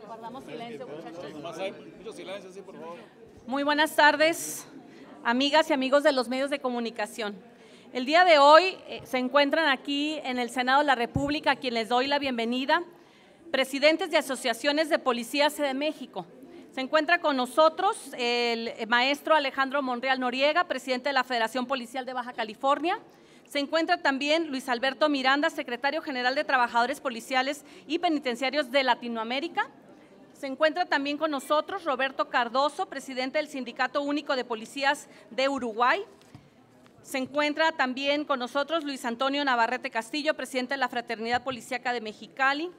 Guardamos silencio, muchachos. Hay mucho silencio, sí, por favor. Muy buenas tardes, amigas y amigos de los medios de comunicación. El día de hoy se encuentran aquí en el Senado de la República, a quien les doy la bienvenida, presidentes de asociaciones de policías de México. Se encuentra con nosotros el maestro Alejandro Monreal Noriega, presidente de la Federación Policial de Baja California. Se encuentra también Luis Alberto Miranda, secretario general de Trabajadores Policiales y Penitenciarios de Latinoamérica. Se encuentra también con nosotros Roberto Cardoso, presidente del Sindicato Único de Policías de Uruguay. Se encuentra también con nosotros Luis Antonio Navarrete Castillo, presidente de la Fraternidad Policíaca de Mexicali.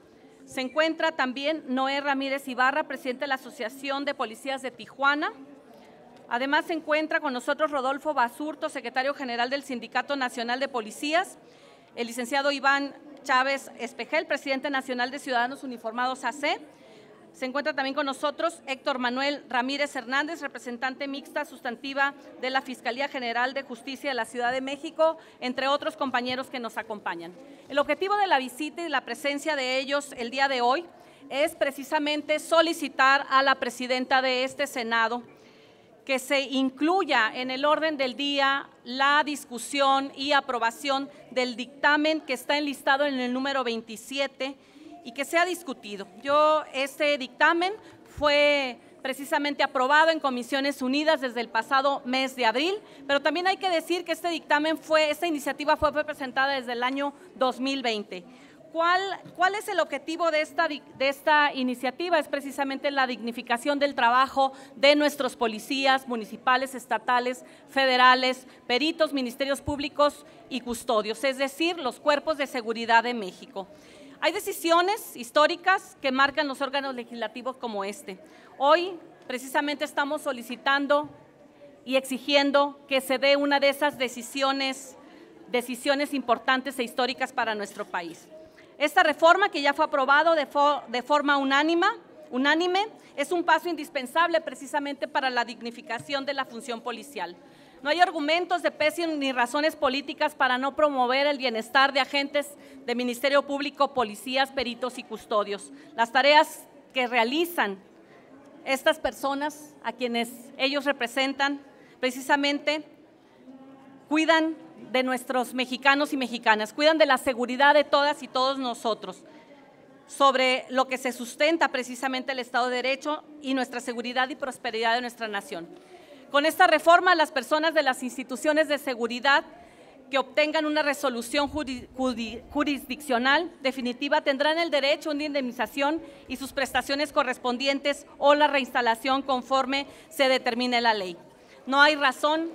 Se encuentra también Noé Ramírez Ibarra, presidente de la Asociación de Policías de Tijuana. Además se encuentra con nosotros Rodolfo Basurto, secretario general del Sindicato Nacional de Policías. El licenciado Iván Chávez Espejel, presidente nacional de Ciudadanos Uniformados AC. Se encuentra también con nosotros Héctor Manuel Ramírez Hernández, representante mixta sustantiva de la Fiscalía General de Justicia de la Ciudad de México, entre otros compañeros que nos acompañan. El objetivo de la visita y la presencia de ellos el día de hoy es precisamente solicitar a la presidenta de este Senado que se incluya en el orden del día la discusión y aprobación del dictamen que está enlistado en el número 27 y que sea discutido. Este dictamen fue precisamente aprobado en Comisiones Unidas desde el pasado mes de abril, pero también hay que decir que esta iniciativa fue presentada desde el año 2020. ¿Cuál es el objetivo de esta iniciativa? Es precisamente la dignificación del trabajo de nuestros policías municipales, estatales, federales, peritos, ministerios públicos y custodios, es decir, los cuerpos de seguridad de México. Hay decisiones históricas que marcan los órganos legislativos como este. Hoy precisamente estamos solicitando y exigiendo que se dé una de esas decisiones importantes e históricas para nuestro país. Esta reforma, que ya fue aprobado de forma unánime, es un paso indispensable precisamente para la dignificación de la función policial. No hay argumentos de peso ni razones políticas para no promover el bienestar de agentes de Ministerio Público, policías, peritos y custodios. Las tareas que realizan estas personas, a quienes ellos representan, precisamente cuidan de nuestros mexicanos y mexicanas, cuidan de la seguridad de todas y todos nosotros, sobre lo que se sustenta precisamente el Estado de Derecho y nuestra seguridad y prosperidad de nuestra nación. Con esta reforma, las personas de las instituciones de seguridad que obtengan una resolución jurisdiccional definitiva tendrán el derecho a una indemnización y sus prestaciones correspondientes o la reinstalación conforme se determine la ley. No hay razón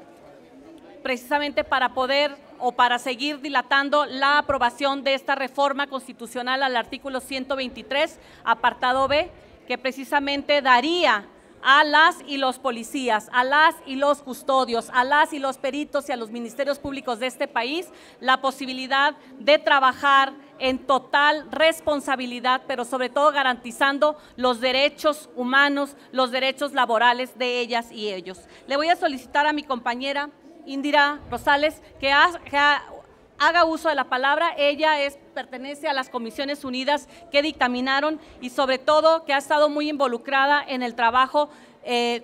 precisamente para poder o para seguir dilatando la aprobación de esta reforma constitucional al artículo 123, apartado B, que precisamente daría a las y los policías, a las y los custodios, a las y los peritos y a los ministerios públicos de este país la posibilidad de trabajar en total responsabilidad, pero sobre todo garantizando los derechos humanos, los derechos laborales de ellas y ellos. Le voy a solicitar a mi compañera Indira Rosales que haga uso de la palabra. Ella pertenece a las Comisiones Unidas que dictaminaron y sobre todo que ha estado muy involucrada en el trabajo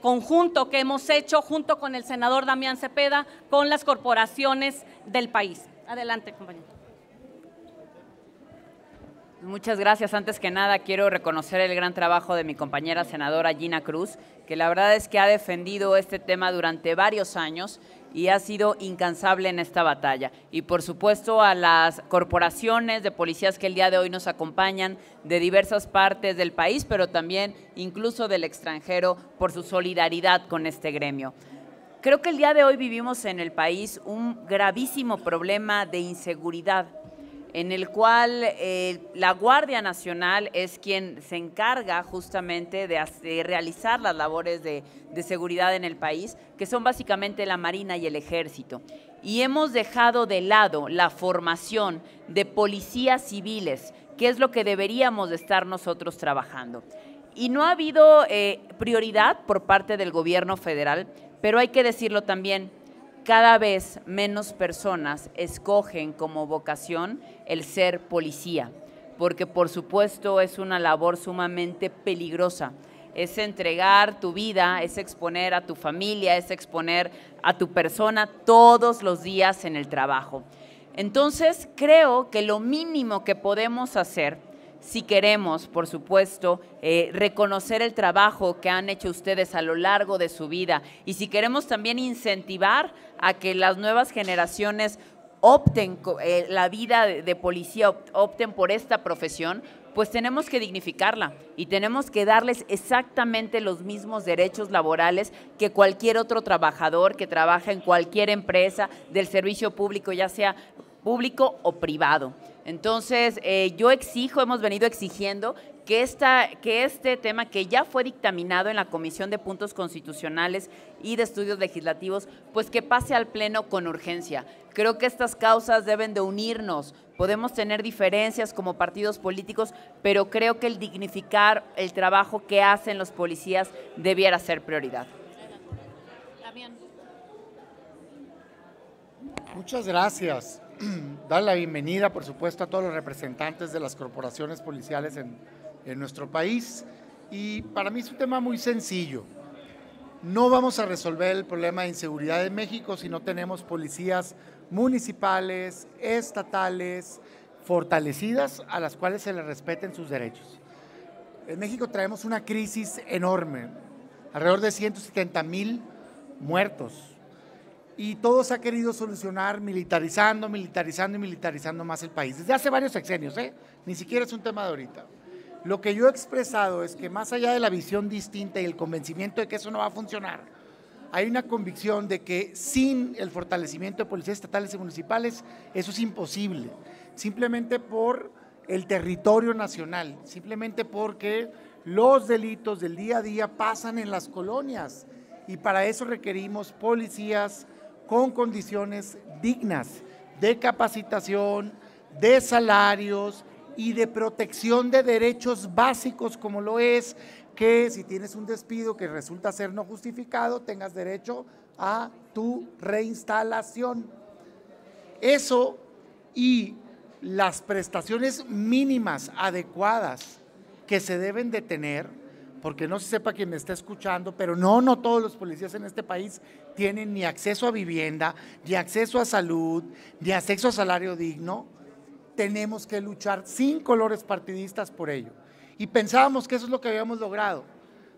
conjunto que hemos hecho junto con el senador Damián Cepeda con las corporaciones del país. Adelante, compañero. Muchas gracias. Antes que nada, quiero reconocer el gran trabajo de mi compañera senadora Gina Cruz, que la verdad es que ha defendido este tema durante varios años y ha sido incansable en esta batalla. Y por supuesto a las corporaciones de policías que el día de hoy nos acompañan de diversas partes del país, pero también incluso del extranjero, por su solidaridad con este gremio. Creo que el día de hoy vivimos en el país un gravísimo problema de inseguridad, en el cual la Guardia Nacional es quien se encarga justamente de realizar las labores de seguridad en el país, que son básicamente la Marina y el Ejército. Y hemos dejado de lado la formación de policías civiles, que es lo que deberíamos de estar nosotros trabajando. Y no ha habido prioridad por parte del gobierno federal, pero hay que decirlo también, cada vez menos personas escogen como vocación el ser policía, porque por supuesto es una labor sumamente peligrosa. Es entregar tu vida, es exponer a tu familia, es exponer a tu persona todos los días en el trabajo. Entonces, creo que lo mínimo que podemos hacer, si queremos, por supuesto, reconocer el trabajo que han hecho ustedes a lo largo de su vida y si queremos también incentivar a que las nuevas generaciones opten la vida de policía, opten por esta profesión, pues tenemos que dignificarla y tenemos que darles exactamente los mismos derechos laborales que cualquier otro trabajador que trabaja en cualquier empresa del servicio público, ya sea público o privado. Entonces, yo exijo, hemos venido exigiendo que este tema que ya fue dictaminado en la Comisión de Puntos Constitucionales y de Estudios Legislativos, pues que pase al Pleno con urgencia. Creo que estas causas deben de unirnos. Podemos tener diferencias como partidos políticos, pero creo que el dignificar el trabajo que hacen los policías debiera ser prioridad. Muchas gracias. Dar la bienvenida, por supuesto, a todos los representantes de las corporaciones policiales en nuestro país. Y para mí es un tema muy sencillo. No vamos a resolver el problema de inseguridad en México si no tenemos policías municipales, estatales, fortalecidas, a las cuales se les respeten sus derechos. En México traemos una crisis enorme, alrededor de 170,000 muertos. Y todo se ha querido solucionar militarizando más el país. Desde hace varios sexenios, ni siquiera es un tema de ahorita. Lo que yo he expresado es que más allá de la visión distinta y el convencimiento de que eso no va a funcionar, hay una convicción de que sin el fortalecimiento de policías estatales y municipales, eso es imposible. Simplemente por el territorio nacional, simplemente porque los delitos del día a día pasan en las colonias y para eso requerimos policías con condiciones dignas de capacitación, de salarios y de protección de derechos básicos, como lo es que si tienes un despido que resulta ser no justificado, tengas derecho a tu reinstalación. Eso y las prestaciones mínimas adecuadas que se deben de tener, porque no se sepa quien me está escuchando, pero no todos los policías en este país tienen ni acceso a vivienda, ni acceso a salud, ni acceso a salario digno. Tenemos que luchar sin colores partidistas por ello. Y pensábamos que eso es lo que habíamos logrado,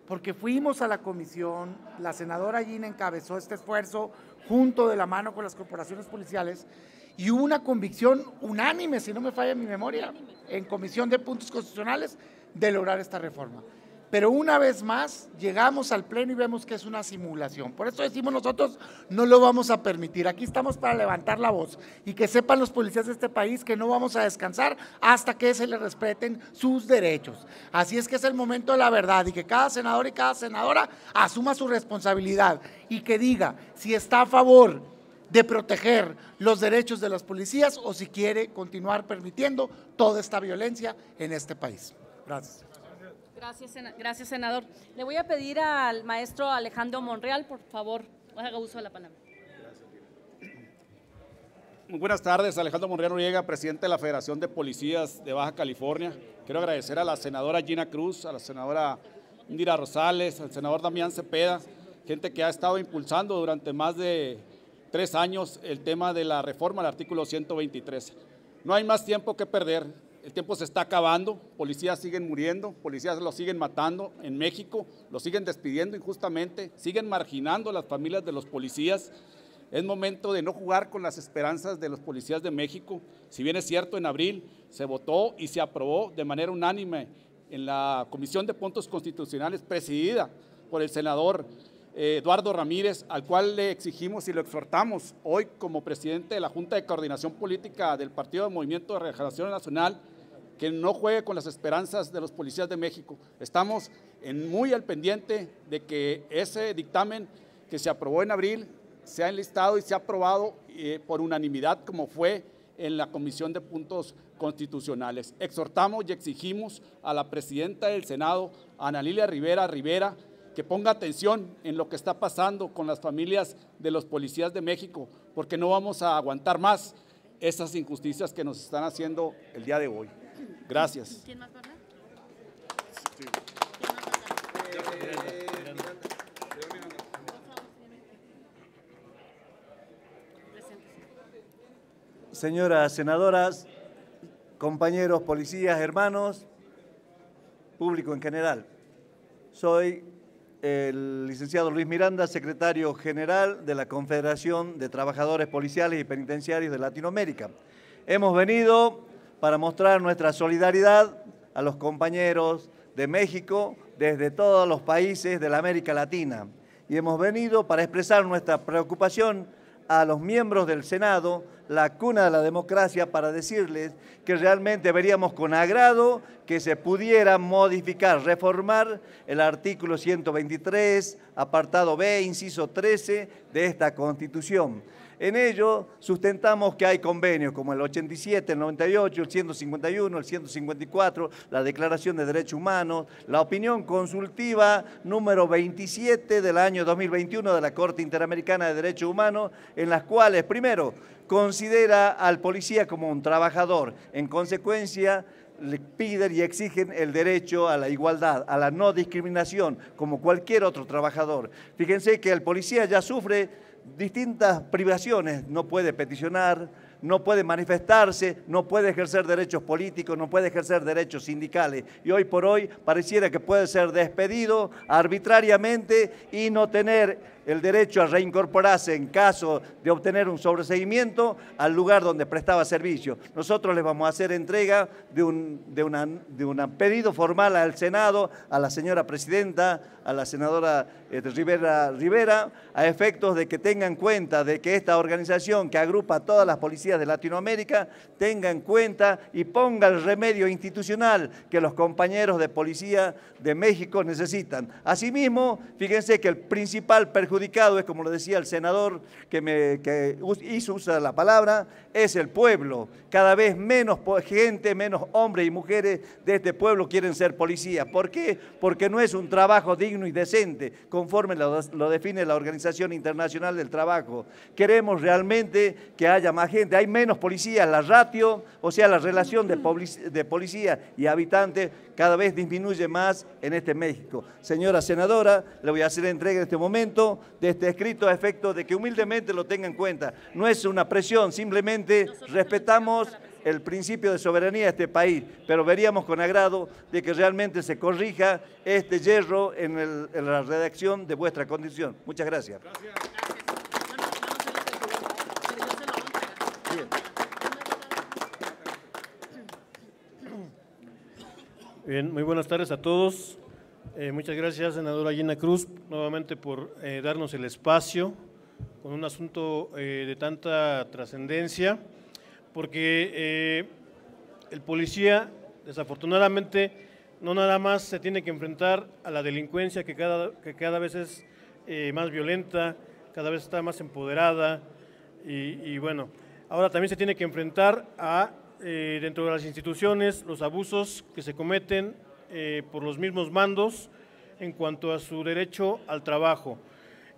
porque fuimos a la comisión, la senadora Gina encabezó este esfuerzo junto de la mano con las corporaciones policiales y hubo una convicción unánime, si no me falla mi memoria, en Comisión de Puntos Constitucionales de lograr esta reforma. Pero una vez más llegamos al pleno y vemos que es una simulación. Por eso decimos nosotros no lo vamos a permitir. Aquí estamos para levantar la voz y que sepan los policías de este país que no vamos a descansar hasta que se les respeten sus derechos. Así es que es el momento de la verdad y que cada senador y cada senadora asuma su responsabilidad y que diga si está a favor de proteger los derechos de los policías o si quiere continuar permitiendo toda esta violencia en este país. Gracias. Gracias, senador. Le voy a pedir al maestro Alejandro Monreal, por favor, haga uso de la palabra. Muy buenas tardes, Alejandro Monreal Noriega, presidente de la Federación de Policías de Baja California. Quiero agradecer a la senadora Gina Cruz, a la senadora Indira Rosales, al senador Damián Cepeda, gente que ha estado impulsando durante más de 3 años el tema de la reforma al artículo 123. No hay más tiempo que perder. El tiempo se está acabando, policías siguen muriendo, policías los siguen matando en México, los siguen despidiendo injustamente, siguen marginando a las familias de los policías. Es momento de no jugar con las esperanzas de los policías de México. Si bien es cierto, en abril se votó y se aprobó de manera unánime en la Comisión de Puntos Constitucionales presidida por el senador Eduardo Ramírez, al cual le exigimos y lo exhortamos hoy como presidente de la Junta de Coordinación Política del Partido de Movimiento de Regeneración Nacional, que no juegue con las esperanzas de los policías de México. Estamos muy al pendiente de que ese dictamen que se aprobó en abril sea enlistado y sea aprobado por unanimidad como fue en la Comisión de Puntos Constitucionales. Exhortamos y exigimos a la presidenta del Senado, Ana Lilia Rivera, que ponga atención en lo que está pasando con las familias de los policías de México, porque no vamos a aguantar más esas injusticias que nos están haciendo el día de hoy. Gracias. ¿Quién más va a hablar? Señoras senadoras, compañeros policías, hermanos, público en general. Soy el licenciado Luis Miranda, secretario general de la Confederación de Trabajadores Policiales y Penitenciarios de Latinoamérica. Hemos venido para mostrar nuestra solidaridad a los compañeros de México desde todos los países de la América Latina. Y hemos venido para expresar nuestra preocupación a los miembros del Senado, la cuna de la democracia, para decirles que realmente veríamos con agrado que se pudiera modificar, reformar el artículo 123, apartado B, inciso 13 de esta Constitución. En ello sustentamos que hay convenios como el 87, el 98, el 151, el 154, la Declaración de Derechos Humanos, la opinión consultiva número 27 del año 2021 de la Corte Interamericana de Derechos Humanos, en las cuales, primero, considera al policía como un trabajador. En consecuencia, le piden y exigen el derecho a la igualdad, a la no discriminación, como cualquier otro trabajador. Fíjense que el policía ya sufre distintas privaciones, no puede peticionar, no puede manifestarse, no puede ejercer derechos políticos, no puede ejercer derechos sindicales. Y hoy por hoy pareciera que puede ser despedido arbitrariamente y no tener el derecho a reincorporarse en caso de obtener un sobreseguimiento al lugar donde prestaba servicio. Nosotros les vamos a hacer entrega de un pedido formal al Senado, a la señora presidenta, a la senadora Rivera, a efectos de que tengan cuenta de que esta organización que agrupa a todas las policías de Latinoamérica tenga en cuenta y ponga el remedio institucional que los compañeros de policía de México necesitan. Asimismo, fíjense que el principal perjudicado es, como lo decía el senador que usa la palabra, es el pueblo. Cada vez menos gente, menos hombres y mujeres de este pueblo quieren ser policías. ¿Por qué? Porque no es un trabajo digno y decente, conforme lo define la Organización Internacional del Trabajo. Queremos realmente que haya más gente. Hay menos policías, la ratio, o sea, la relación de policía y habitante cada vez disminuye más en este México. Señora senadora, le voy a hacer entrega en este momento de este escrito a efecto de que humildemente lo tenga en cuenta. No es una presión, simplemente respetamos el principio de soberanía de este país, pero veríamos con agrado de que realmente se corrija este yerro en la redacción de vuestra condición. Muchas gracias. Bien, muy buenas tardes a todos. Muchas gracias, senadora Gina Cruz, nuevamente por darnos el espacio con un asunto de tanta trascendencia, porque el policía, desafortunadamente, no nada más se tiene que enfrentar a la delincuencia que cada vez es más violenta, cada vez está más empoderada y bueno, ahora también se tiene que enfrentar a dentro de las instituciones, los abusos que se cometen por los mismos mandos en cuanto a su derecho al trabajo.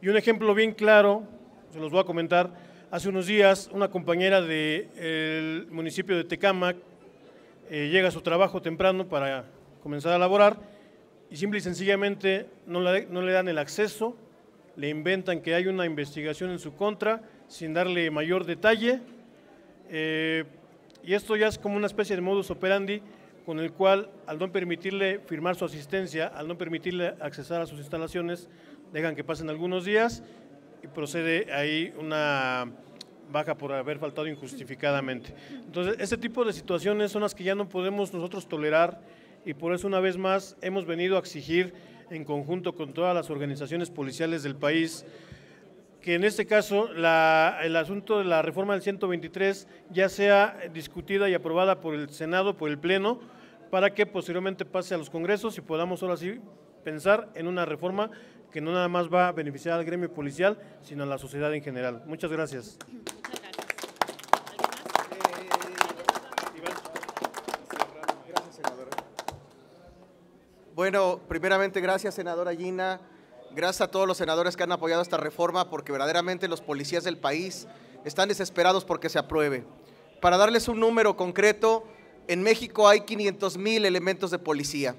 Y un ejemplo bien claro, se los voy a comentar, hace unos días una compañera del municipio de Tecámac llega a su trabajo temprano para comenzar a laborar y simple y sencillamente no le dan el acceso, le inventan que hay una investigación en su contra sin darle mayor detalle. Y esto ya es como una especie de modus operandi con el cual, al no permitirle firmar su asistencia, al no permitirle accesar a sus instalaciones, dejan que pasen algunos días y procede ahí una baja por haber faltado injustificadamente. Entonces, este tipo de situaciones son las que ya no podemos nosotros tolerar y por eso una vez más hemos venido a exigir en conjunto con todas las organizaciones policiales del país que en este caso el asunto de la reforma del 123 ya sea discutida y aprobada por el Senado, por el Pleno, para que posteriormente pase a los congresos y podamos ahora sí pensar en una reforma que no nada más va a beneficiar al gremio policial, sino a la sociedad en general. Muchas gracias. Bueno, primeramente gracias, senadora Gina. Gracias a todos los senadores que han apoyado esta reforma, porque verdaderamente los policías del país están desesperados porque se apruebe. Para darles un número concreto, en México hay 500,000 elementos de policía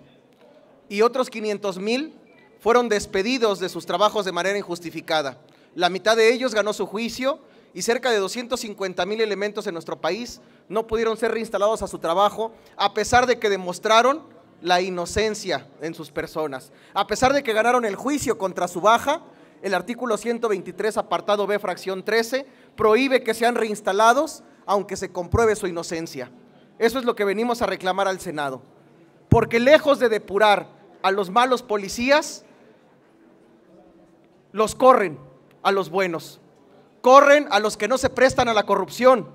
y otros 500,000 fueron despedidos de sus trabajos de manera injustificada. La mitad de ellos ganó su juicio y cerca de 250,000 elementos en nuestro país no pudieron ser reinstalados a su trabajo, a pesar de que demostraron la inocencia en sus personas. A pesar de que ganaron el juicio contra su baja, el artículo 123, apartado B, fracción 13, prohíbe que sean reinstalados aunque se compruebe su inocencia. Eso es lo que venimos a reclamar al Senado. Porque lejos de depurar a los malos policías, los corren a los buenos. Corren a los que no se prestan a la corrupción.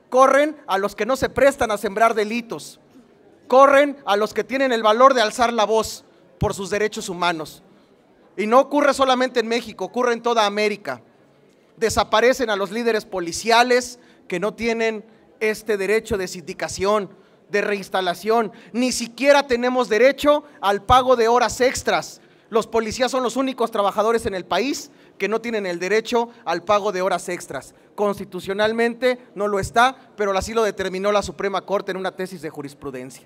Corren a los que no se prestan a sembrar delitos. Corren a los que tienen el valor de alzar la voz por sus derechos humanos. Y no ocurre solamente en México, ocurre en toda América. Desaparecen a los líderes policiales que no tienen este derecho de sindicación, de reinstalación. Ni siquiera tenemos derecho al pago de horas extras. Los policías son los únicos trabajadores en el país que no tienen el derecho al pago de horas extras. Constitucionalmente no lo está, pero así lo determinó la Suprema Corte en una tesis de jurisprudencia.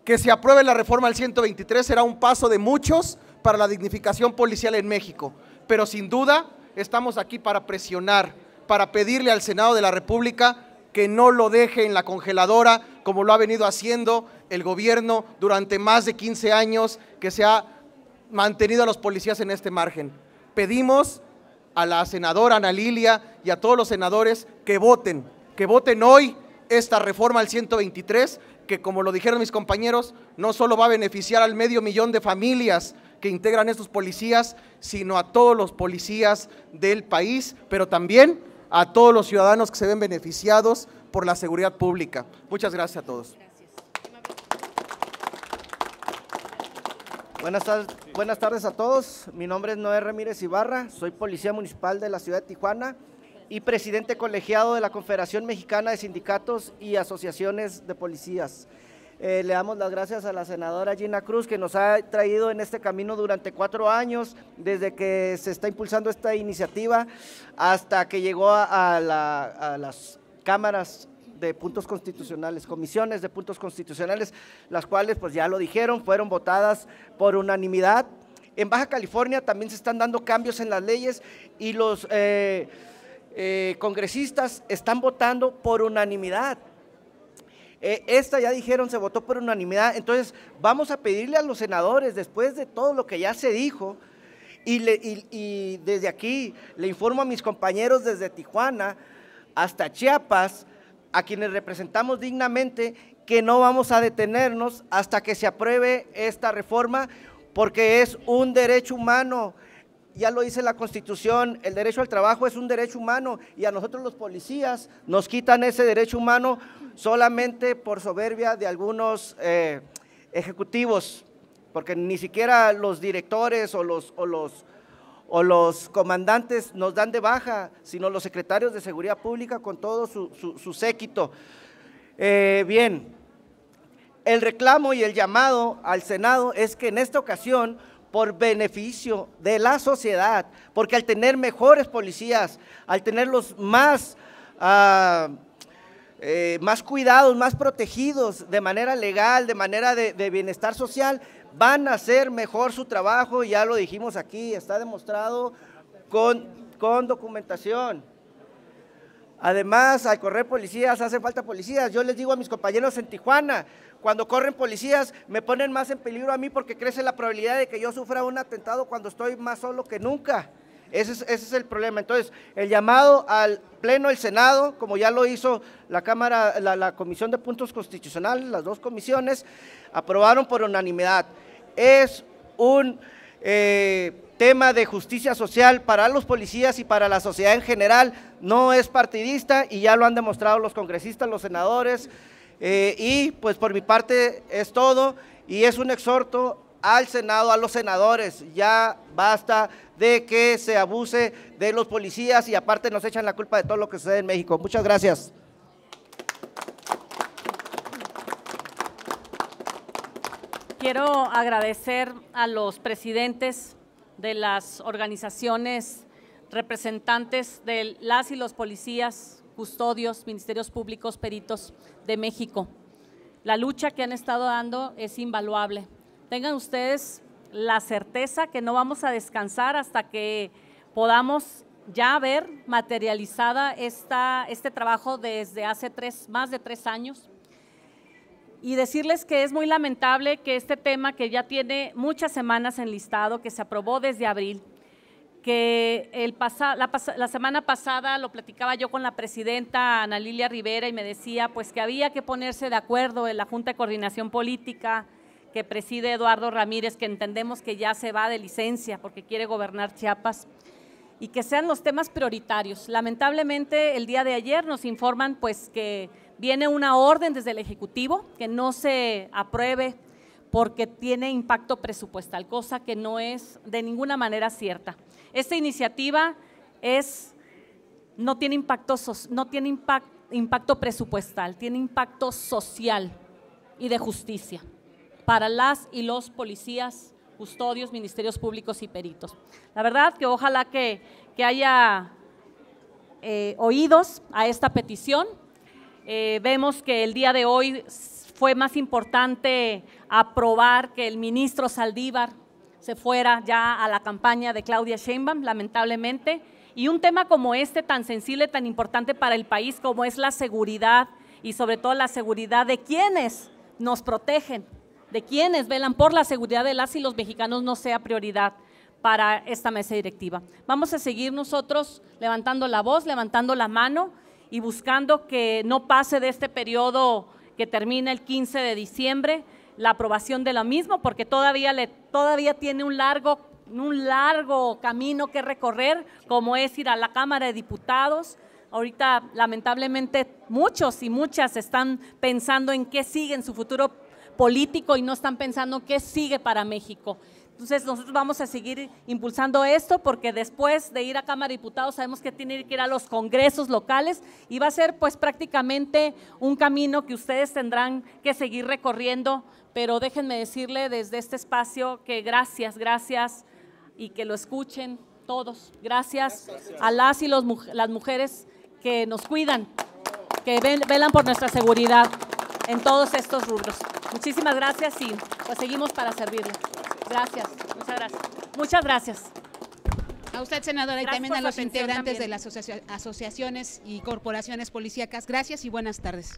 Que se apruebe la reforma al 123 será un paso de muchos para la dignificación policial en México, pero sin duda estamos aquí para presionar, para pedirle al Senado de la República que no lo deje en la congeladora, como lo ha venido haciendo el gobierno durante más de 15 años, que se ha mantenido a los policías en este margen. Pedimos a la senadora Ana Lilia y a todos los senadores que voten hoy esta reforma al 123, que como lo dijeron mis compañeros, no solo va a beneficiar al 500,000 de familias que integran estos policías, sino a todos los policías del país, pero también a todos los ciudadanos que se ven beneficiados por la seguridad pública. Muchas gracias a todos. Buenas tardes a todos. Mi nombre es Noé Ramírez Ibarra, soy policía municipal de la ciudad de Tijuana y presidente colegiado de la Confederación Mexicana de Sindicatos y Asociaciones de Policías. Le damos las gracias a la senadora Gina Cruz, que nos ha traído en este camino durante 4 años, desde que se está impulsando esta iniciativa hasta que llegó a las cámaras de puntos constitucionales, comisiones de puntos constitucionales, las cuales, pues ya lo dijeron, fueron votadas por unanimidad. En Baja California también se están dando cambios en las leyes y los congresistas están votando por unanimidad. Esta, ya dijeron, se votó por unanimidad. Entonces vamos a pedirle a los senadores, después de todo lo que ya se dijo, y desde aquí le informo a mis compañeros desde Tijuana hasta Chiapas, a quienes representamos dignamente, que no vamos a detenernos hasta que se apruebe esta reforma, porque es un derecho humano. Ya lo dice la Constitución, el derecho al trabajo es un derecho humano, y a nosotros los policías nos quitan ese derecho humano solamente por soberbia de algunos ejecutivos, porque ni siquiera los directores o los comandantes nos dan de baja, sino los secretarios de Seguridad Pública con todo su séquito. Bien, el reclamo y el llamado al Senado es que en esta ocasión, por beneficio de la sociedad, porque al tener mejores policías, al tenerlos más cuidados, más protegidos de manera legal, de manera de bienestar social, van a hacer mejor su trabajo. Ya lo dijimos aquí, está demostrado con documentación. Además, al correr policías, hacen falta policías. Yo les digo a mis compañeros en Tijuana, cuando corren policías me ponen más en peligro a mí, porque crece la probabilidad de que yo sufra un atentado cuando estoy más solo que nunca. Ese es el problema. Entonces, el llamado al Pleno del Senado, como ya lo hizo la Cámara, la Comisión de Puntos Constitucionales, las 2 comisiones, aprobaron por unanimidad. Es un tema de justicia social para los policías y para la sociedad en general, no es partidista, y ya lo han demostrado los congresistas, los senadores, y pues por mi parte es todo, y es un exhorto al Senado, a los senadores: ya basta de que se abuse de los policías y aparte nos echan la culpa de todo lo que sucede en México. Muchas gracias. Quiero agradecer a los presidentes de las organizaciones representantes de las y los policías, custodios, ministerios públicos, peritos de México. La lucha que han estado dando es invaluable. Tengan ustedes la certeza que no vamos a descansar hasta que podamos ya ver materializada este trabajo desde hace más de 3 años. Y decirles que es muy lamentable que este tema, que ya tiene muchas semanas enlistado, que se aprobó desde abril, que la semana pasada lo platicaba yo con la presidenta Ana Lilia Rivera y me decía pues que había que ponerse de acuerdo en la Junta de Coordinación Política que preside Eduardo Ramírez, que entendemos que ya se va de licencia porque quiere gobernar Chiapas, y que sean los temas prioritarios. Lamentablemente el día de ayer nos informan pues que viene una orden desde el Ejecutivo que no se apruebe porque tiene impacto presupuestal, cosa que no es de ninguna manera cierta. Esta iniciativa no tiene impacto presupuestal, tiene impacto social y de justicia para las y los policías, custodios, ministerios públicos y peritos. La verdad que ojalá que haya oídos a esta petición. Vemos que el día de hoy fue más importante aprobar que el ministro Saldívar se fuera ya a la campaña de Claudia Sheinbaum, lamentablemente, y un tema como este tan sensible, tan importante para el país como es la seguridad y sobre todo la seguridad de quienes nos protegen, de quienes velan por la seguridad de las y los mexicanos, no sea prioridad para esta mesa directiva. Vamos a seguir nosotros levantando la voz, levantando la mano y buscando que no pase de este periodo que termina el 15 de diciembre, la aprobación de lo mismo, porque todavía tiene un largo camino que recorrer, como es ir a la Cámara de Diputados. Ahorita, lamentablemente, muchos y muchas están pensando en qué sigue en su futuro político y no están pensando qué sigue para México. Entonces, nosotros vamos a seguir impulsando esto porque después de ir a Cámara de Diputados sabemos que tiene que ir a los congresos locales y va a ser pues prácticamente un camino que ustedes tendrán que seguir recorriendo, pero déjenme decirle desde este espacio que gracias y que lo escuchen todos. Gracias a las y las mujeres que nos cuidan, que velan por nuestra seguridad en todos estos rubros. Muchísimas gracias y pues seguimos para servirle. Gracias, muchas gracias. Muchas gracias. A usted, senadora, y también a los integrantes de las asociaciones y corporaciones policíacas. Gracias y buenas tardes.